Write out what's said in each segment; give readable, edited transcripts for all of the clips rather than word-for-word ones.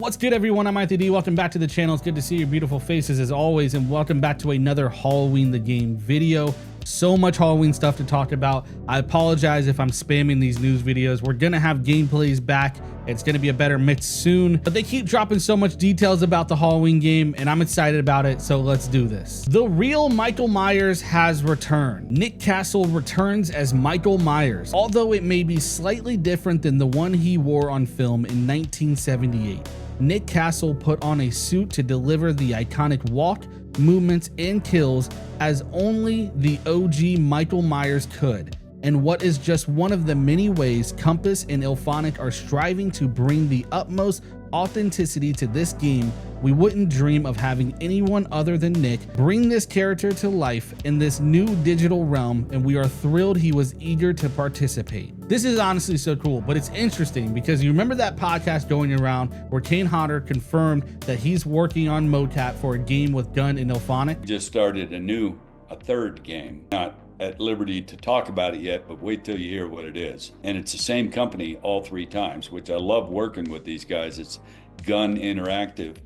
What's good, everyone? I'm IAnthonyD. Welcome back to the channel. It's good to see your beautiful faces as always, and welcome back to another Halloween the Game video. So much Halloween stuff to talk about. I apologize if I'm spamming these news videos. We're gonna have gameplays back. It's gonna be a better mix soon, but they keep dropping so much details about the Halloween game, and I'm excited about it, so let's do this. The real Michael Myers has returned. Nick Castle returns as Michael Myers, although it may be slightly different than the one he wore on film in 1978. Nick Castle put on a suit to deliver the iconic walk, movements, and kills as only the OG Michael Myers could, and what is just one of the many ways Compass and IAnthonyD are striving to bring the utmost authenticity to this game. We wouldn't dream of having anyone other than Nick bring this character to life in this new digital realm, and we are thrilled he was eager to participate. This is honestly so cool, but it's interesting because you remember that podcast going around where Kane Hodder confirmed that he's working on mocap for a game with Gunn and IAnthonyD? Just started a third game. Not at liberty to talk about it yet, but wait till you hear what it is. And it's the same company all three times, which I love working with these guys. It's Gunn Interactive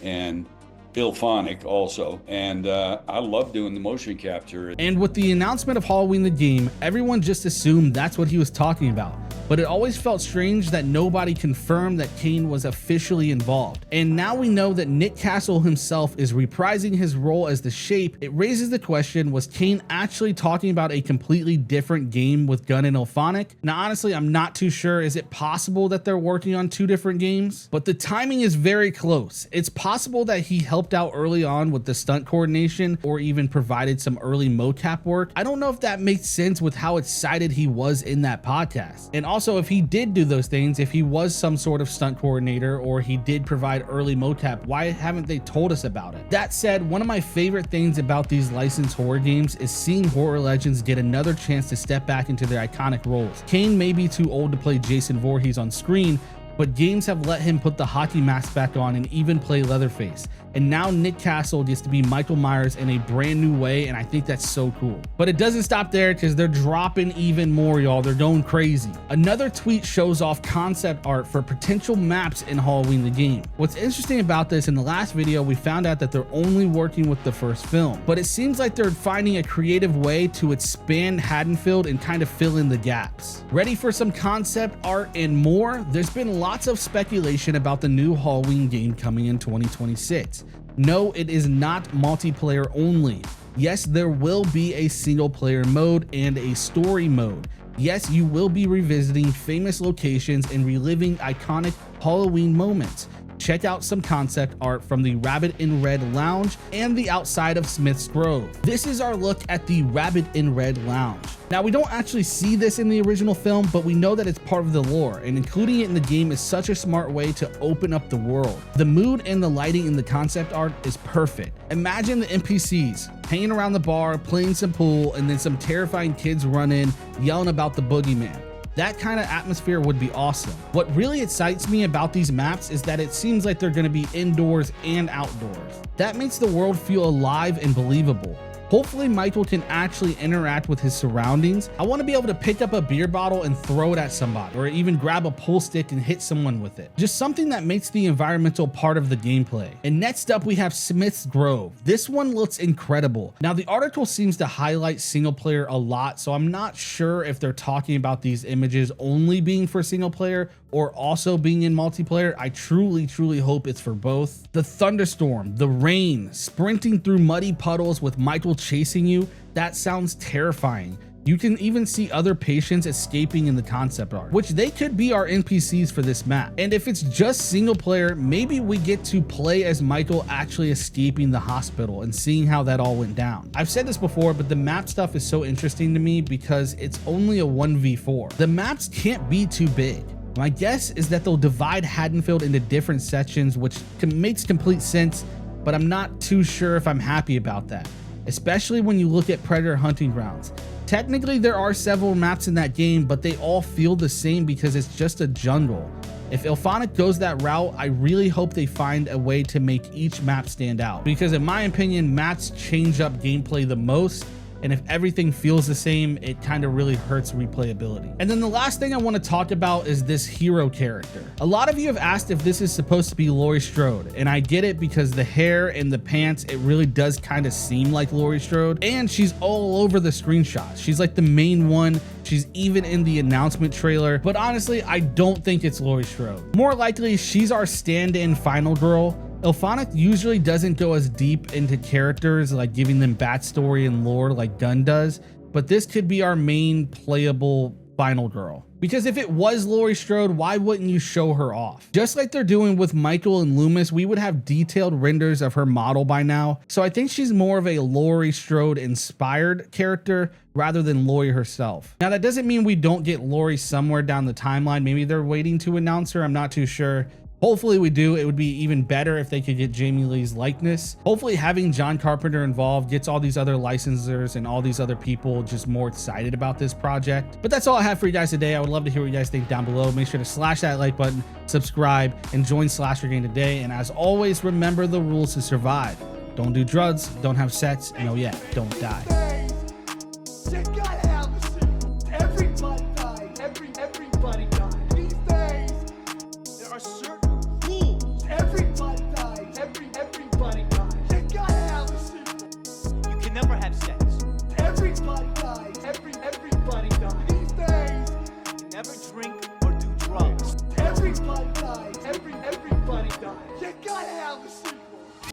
and IAnthonyD also, and I love doing the motion capture. And with the announcement of Halloween the Game, everyone just assumed that's what he was talking about. But it always felt strange that nobody confirmed that Kane was officially involved. And now we know that Nick Castle himself is reprising his role as the Shape. It raises the question, was Kane actually talking about a completely different game with Gunn and IAnthonyD? Now honestly, I'm not too sure. Is it possible that they're working on two different games? But the timing is very close. It's possible that he helped out early on with the stunt coordination or even provided some early mocap work. I don't know if that makes sense with how excited he was in that podcast. And also, if he did do those things, if he was some sort of stunt coordinator or he did provide early mocap, why haven't they told us about it? That said, one of my favorite things about these licensed horror games is seeing horror legends get another chance to step back into their iconic roles. Kane may be too old to play Jason Voorhees on screen, but games have let him put the hockey mask back on and even play Leatherface. And now Nick Castle gets to be Michael Myers in a brand new way, and I think that's so cool. But it doesn't stop there because they're dropping even more, y'all. They're going crazy. Another tweet shows off concept art for potential maps in Halloween the Game. What's interesting about this, in the last video, we found out that they're only working with the first film, but it seems like they're finding a creative way to expand Haddonfield and kind of fill in the gaps. Ready for some concept art and more? There's been lots of speculation about the new Halloween game coming in 2026. No, it is not multiplayer only. Yes, there will be a single player mode and a story mode. Yes, you will be revisiting famous locations and reliving iconic Halloween moments. Check out some concept art from the Rabbit in Red Lounge and the outside of Smith's Grove. This is our look at the Rabbit in Red Lounge. Now, we don't actually see this in the original film, but we know that it's part of the lore, and including it in the game is such a smart way to open up the world. The mood and the lighting in the concept art is perfect. Imagine the NPCs hanging around the bar, playing some pool, and then some terrifying kids run in yelling about the Boogeyman. That kind of atmosphere would be awesome. What really excites me about these maps is that it seems like they're going to be indoors and outdoors. That makes the world feel alive and believable. Hopefully Michael can actually interact with his surroundings. I want to be able to pick up a beer bottle and throw it at somebody, or even grab a pool stick and hit someone with it. Just something that makes the environmental part of the gameplay. And next up we have Smith's Grove. This one looks incredible. Now the article seems to highlight single player a lot, so I'm not sure if they're talking about these images only being for single player or also being in multiplayer. I truly hope it's for both. The thunderstorm, the rain, sprinting through muddy puddles with Michael chasing you, that sounds terrifying. You can even see other patients escaping in the concept art, which they could be our NPCs for this map. And if it's just single player, maybe we get to play as Michael actually escaping the hospital and seeing how that all went down. I've said this before, but the map stuff is so interesting to me because it's only a 1v4. The maps can't be too big. My guess is that they'll divide Haddonfield into different sections, which makes complete sense, but I'm not too sure if I'm happy about that, especially when you look at Predator Hunting Grounds. Technically, there are several maps in that game, but they all feel the same because it's just a jungle. If IAnthonyD goes that route, I really hope they find a way to make each map stand out, because in my opinion, maps change up gameplay the most, and if everything feels the same, it kind of really hurts replayability. And then the last thing I want to talk about is this hero character. A lot of you have asked if this is supposed to be Laurie Strode, and I get it because the hair and the pants, it really does kind of seem like Laurie Strode, and she's all over the screenshots. She's like the main one. She's even in the announcement trailer, but honestly, I don't think it's Laurie Strode. More likely, she's our stand-in final girl. IAnthonyD usually doesn't go as deep into characters, like giving them backstory and lore like Gunn does, but this could be our main playable final girl. Because if it was Laurie Strode, why wouldn't you show her off? Just like they're doing with Michael and Loomis, we would have detailed renders of her model by now. So I think she's more of a Laurie Strode inspired character rather than Laurie herself. Now that doesn't mean we don't get Laurie somewhere down the timeline. Maybe they're waiting to announce her, I'm not too sure. Hopefully we do. It would be even better if they could get Jamie Lee's likeness. Hopefully having John Carpenter involved gets all these other licensors and all these other people just more excited about this project. But that's all I have for you guys today. I would love to hear what you guys think down below. Make sure to slash that like button, subscribe, and join Slasher Gang today. And as always, remember the rules to survive. Don't do drugs, don't have sex, and oh yeah, don't die. Everybody dies. Everybody dies. These days, there are certain rules. Everybody dies. Everybody dies. You gotta have a secret. You can never have sex. Everybody dies. Everybody dies. These days, you never drink.